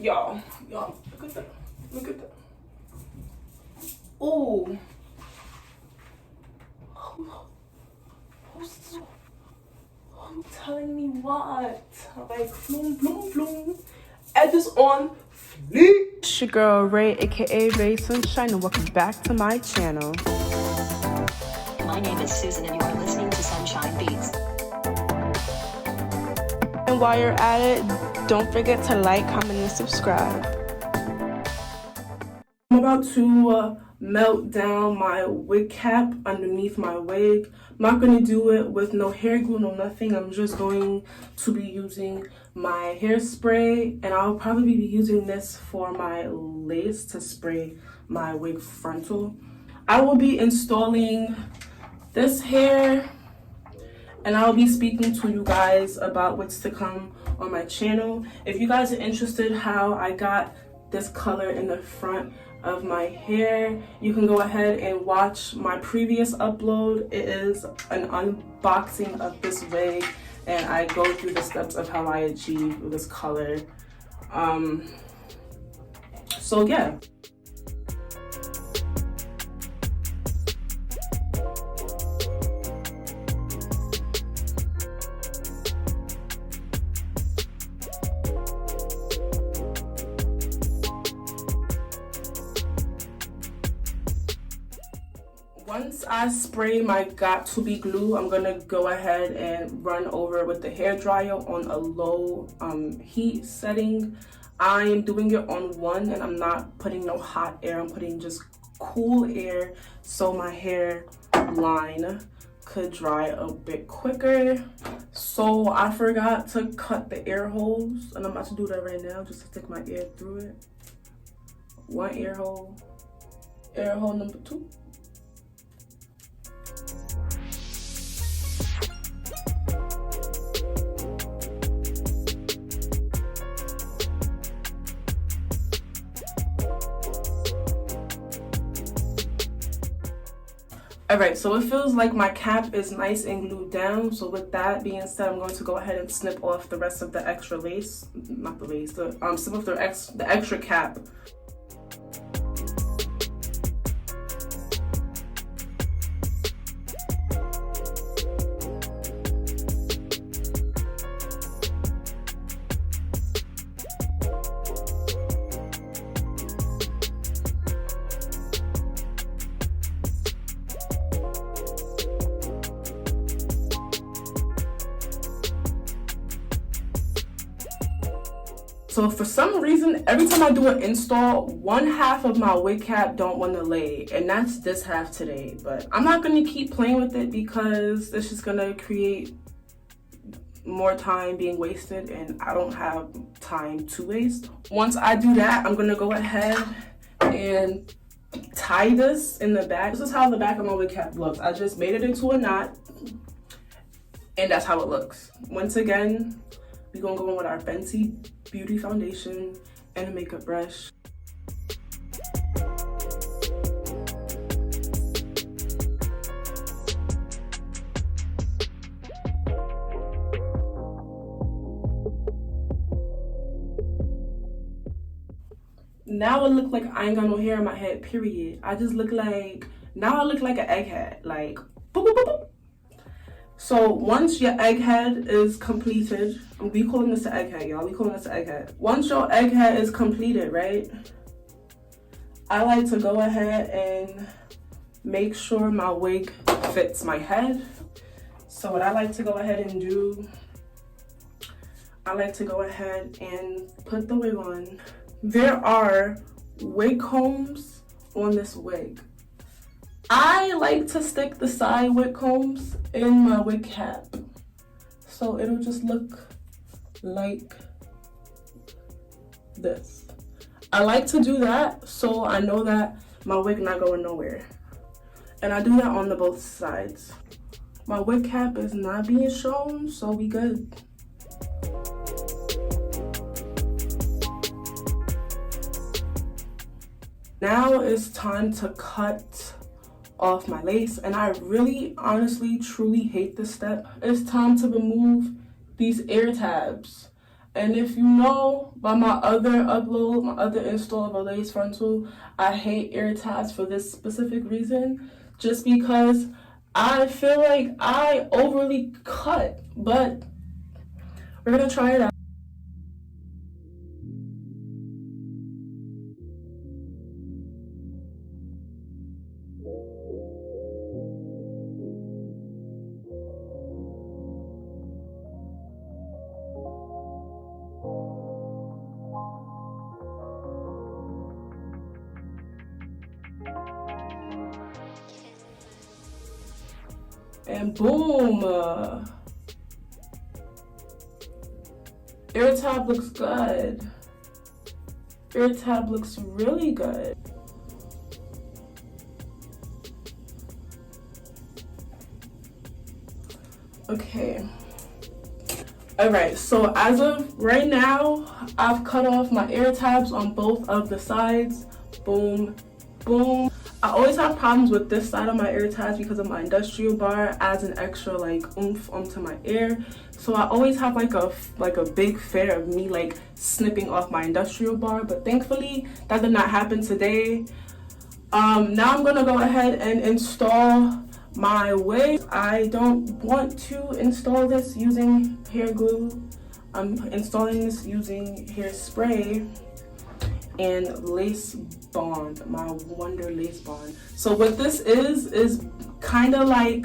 Y'all, look at that. Look at that. Oh. Who's telling me what? Like, bloom, bloom, bloom. Edges on fleek. It's your girl, Rae, aka RaeeUfSunshiinee, and welcome back to my channel. My name is Susan, and you are listening to Sunshine Beats. And while you're at it, don't forget to like, comment, and subscribe. I'm about to melt down my wig cap underneath my wig. I'm not going to do it with no hair glue, no nothing. I'm just going to be using my hairspray, and I'll probably be using this for my lace to spray my wig frontal. I will be installing this hair, and I'll be speaking to you guys about what's to come on my channel. If you guys are interested how I got this color in the front of my hair, you can go ahead and watch my previous upload. It is an unboxing of this wig, and I go through the steps of how I achieved this color. So yeah. Once I spray my got-to-be glue, I'm gonna go ahead and run over with the hair dryer on a low heat setting. I am doing it on 1, and I'm not putting no hot air. I'm putting just cool air so my hair line could dry a bit quicker. So I forgot to cut the air holes, and I'm about to do that right now just to stick my air through it. 1 air hole number 2. Alright, so it feels like my cap is nice and glued down. So with that being said, I'm going to go ahead and snip off the rest of the extra lace. Not the lace, snip off the extra cap. So for some reason, every time I do an install, 1/2 of my wig cap don't want to lay, and that's this half today. But I'm not going to keep playing with it because it's just going to create more time being wasted, and I don't have time to waste. Once I do that, I'm going to go ahead and tie this in the back. This is how the back of my wig cap looks. I just made it into a knot, and that's how it looks. Once again, we're gonna go in with our Fenty Beauty foundation and a makeup brush. Now it look like I ain't got no hair in my head, period. I just look like, now I look like an egghead, like boop, boop, boop, boop. So once your egghead is completed, we calling this an egghead, y'all. We calling this an egghead. Once your egghead is completed, right? I like to go ahead and make sure my wig fits my head. So what I like to go ahead and do, I like to go ahead and put the wig on. There are wig combs on this wig. I like to stick the side wig combs in my wig cap, so it'll just look like this. I like to do that so I know that my wig not going nowhere, and I do that on the both sides. My wig cap is not being shown, so we good. Now it's time to cut off my lace, and I really honestly truly hate this step. It's time to remove these ear tabs. And if you know by my other upload, my other install of a lace frontal, I hate ear tabs for this specific reason. Just because I feel like I overly cut. But we're gonna try it out. And boom! Ear tab looks good. Ear tab looks really good. Okay. Alright, so as of right now, I've cut off my ear tabs on both of the sides. Boom, boom. I always have problems with this side of my ear tabs because of my industrial bar adds an extra like oomph onto my ear. So I always have like a big fear of me like snipping off my industrial bar, but thankfully that did not happen today. Now I'm gonna go ahead and install my wig. I don't want to install this using hair glue. I'm installing this using hairspray and lace bond, my Wonder Lace Bond. So what this is kind of like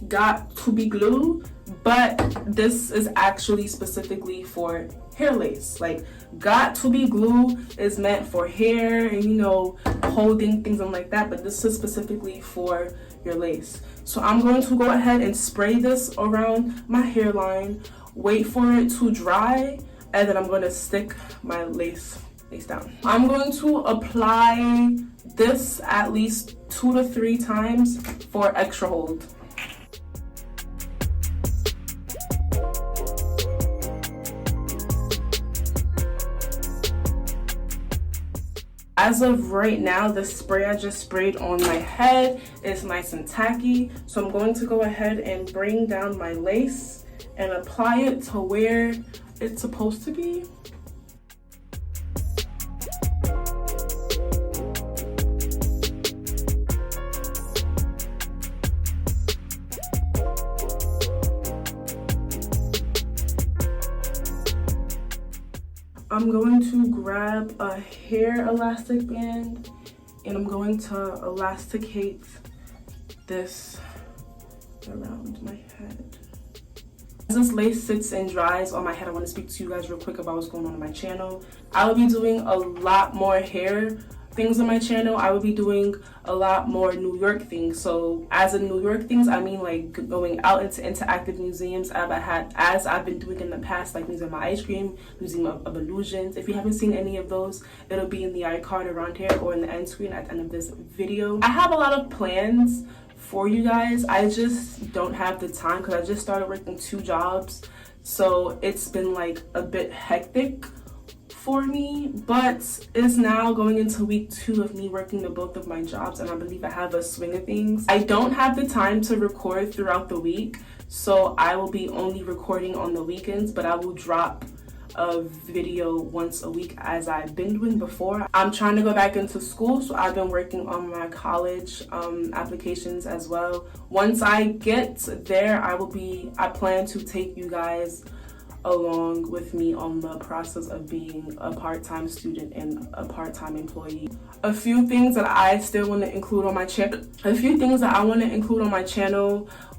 got to be glue, but this is actually specifically for hair lace. Like got to be glue is meant for hair and you know holding things and like that, but this is specifically for your lace. So I'm going to go ahead and spray this around my hairline, wait for it to dry, and then I'm going to stick my lace down. I'm going to apply this at least 2 to 3 times for extra hold. As of right now, the spray I just sprayed on my head is nice and tacky. So I'm going to go ahead and bring down my lace and apply it to where it's supposed to be. I'm going to grab a hair elastic band and I'm going to elasticate this around my head. As this lace sits and dries on my head, I want to speak to you guys real quick about what's going on my channel. I will be doing a lot more hair things on my channel. I will be doing a lot more New York things. So as in New York things, I mean like going out into interactive museums as I've been doing in the past, like Museum of Ice Cream, Museum of Illusions. If you haven't seen any of those, it'll be in the iCard around here or in the end screen at the end of this video. I have a lot of plans for you guys. I just don't have the time because I just started working 2 jobs. So it's been like a bit hectic for me, but it's now going into week 2 of me working the both of my jobs, and I believe I have a swing of things. I don't have the time to record throughout the week, so I will be only recording on the weekends, but I will drop a video once a week as I've been doing before. I'm trying to go back into school, so I've been working on my college applications as well. Once I get there, I plan to take you guys along with me on the process of being a part-time student and a part-time employee. A few things that I still want to include on my channel.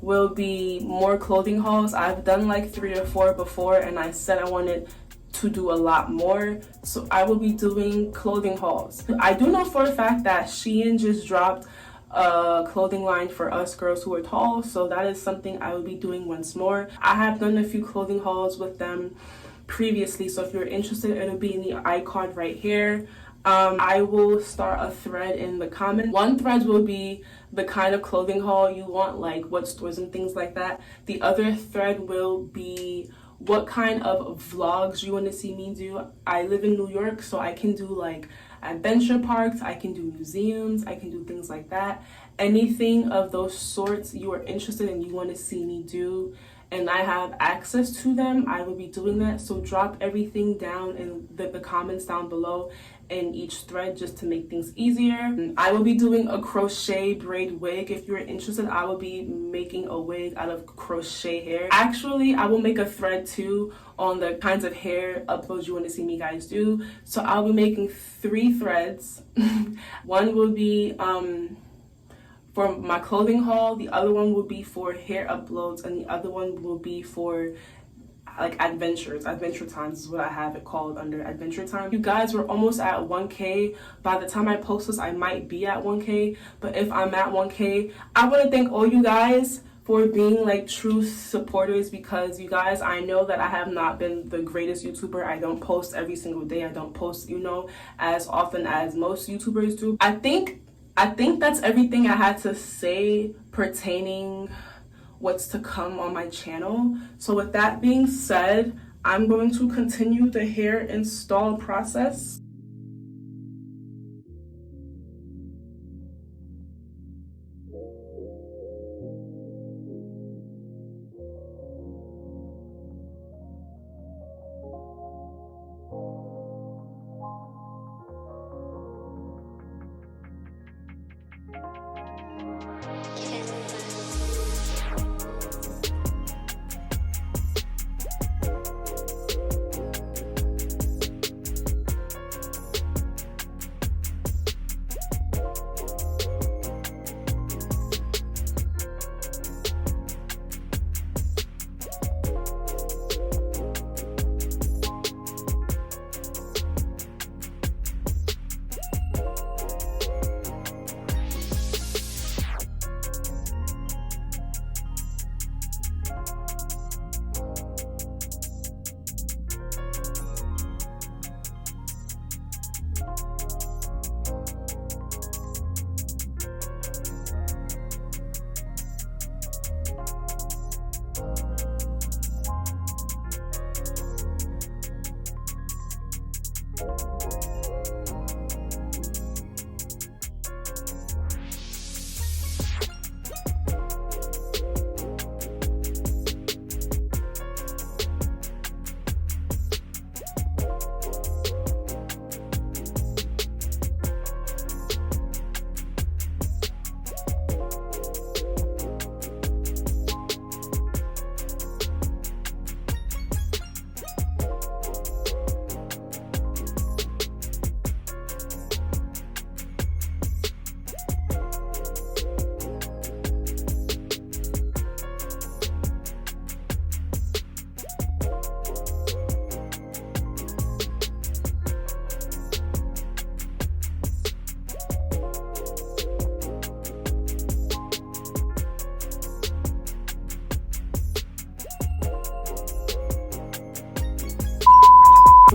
Will be more clothing hauls. I've done like 3 or 4 before, and I said I wanted to do a lot more, so I will be doing clothing hauls. I do know for a fact that Shein just dropped a clothing line for us girls who are tall, so that is something I will be doing once more. I have done a few clothing hauls with them previously, so if you're interested, it'll be in the iCard right here. I will start a thread in the comments. One thread will be the kind of clothing haul you want, like what stores and things like that. The other thread will be what kind of vlogs you want to see me do. I live in New York, so I can do like adventure parks, I can do museums, I can do things like that. Anything of those sorts you are interested in, you want to see me do and I have access to them, I will be doing that. So drop everything down in the comments down below in each thread just to make things easier. And I will be doing a crochet braid wig. If you're interested, I will be making a wig out of crochet hair. Actually, I will make a thread too on the kinds of hair uploads you want to see me guys do. So I'll be making 3 threads. One will be for my clothing haul, the other one will be for hair uploads, and the other one will be for like adventure times is what I have it called, under adventure time. You guys, we're almost at 1K. By the time I post this, I might be at 1K, but if I'm at 1K, I want to thank all you guys for being like true supporters, because you guys, I know that I have not been the greatest YouTuber. I don't post every single day. I don't post, you know, as often as most YouTubers do. I think that's everything I had to say pertaining what's to come on my channel. So with that being said, I'm going to continue the hair install process.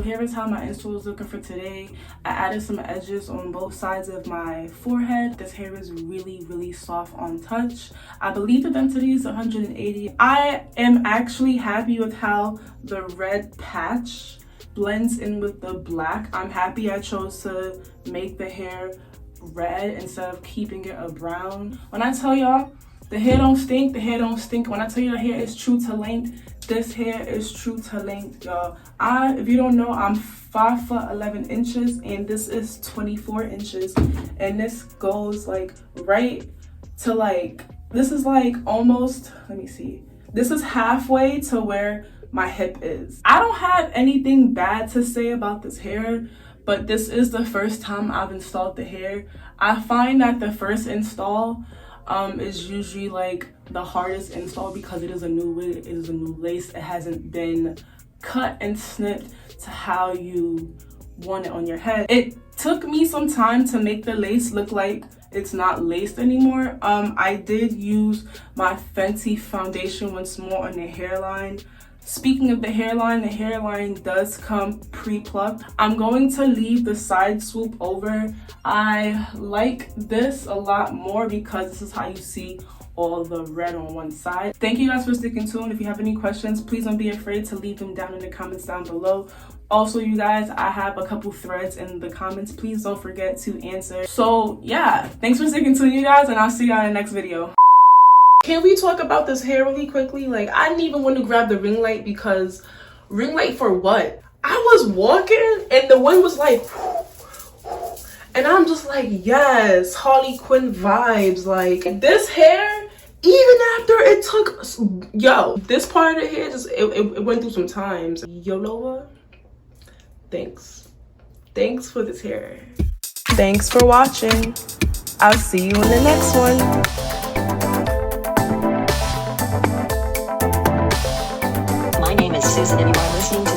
Here is how my install is looking for today. I added some edges on both sides of my forehead. This hair is really soft on touch. I believe the density is 180. I am actually happy with how the red patch blends in with the black. I'm happy I chose to make the hair red instead of keeping it a brown. When I tell y'all the hair don't stink, the hair don't stink. When I tell you the hair is true to length, this hair is true to length, y'all. If you don't know, I'm 5'11" and this is 24 inches, and this goes like right to like, this is like almost, let me see, this is halfway to where my hip is. I don't have anything bad to say about this hair, but this is the first time I've installed the hair. I find that the first install is usually like the hardest install because it is a new wig, it is a new lace, it hasn't been cut and snipped to how you want it on your head. It took me some time to make the lace look like it's not laced anymore. I did use my Fenty foundation once more on the hairline. Speaking of the hairline does come pre-plucked. I'm going to leave the side swoop over. I like this a lot more because this is how you see all the red on one side. Thank you guys for sticking tuned. If you have any questions, please don't be afraid to leave them down in the comments down below. Also, you guys, I have a couple threads in the comments. Please don't forget to answer. So yeah, thanks for sticking tuned, you guys, and I'll see y'all in the next video. Can we talk about this hair really quickly? Like, I didn't even want to grab the ring light because ring light for what? I was walking and the wind was like, and I'm just like, yes, Harley Quinn vibes. Like, this hair, even after it took, yo, this part of the hair just, it went through some times. YOLOVA, thanks. Thanks for this hair. Thanks for watching. I'll see you in the next one. My name is Susan and you are listening to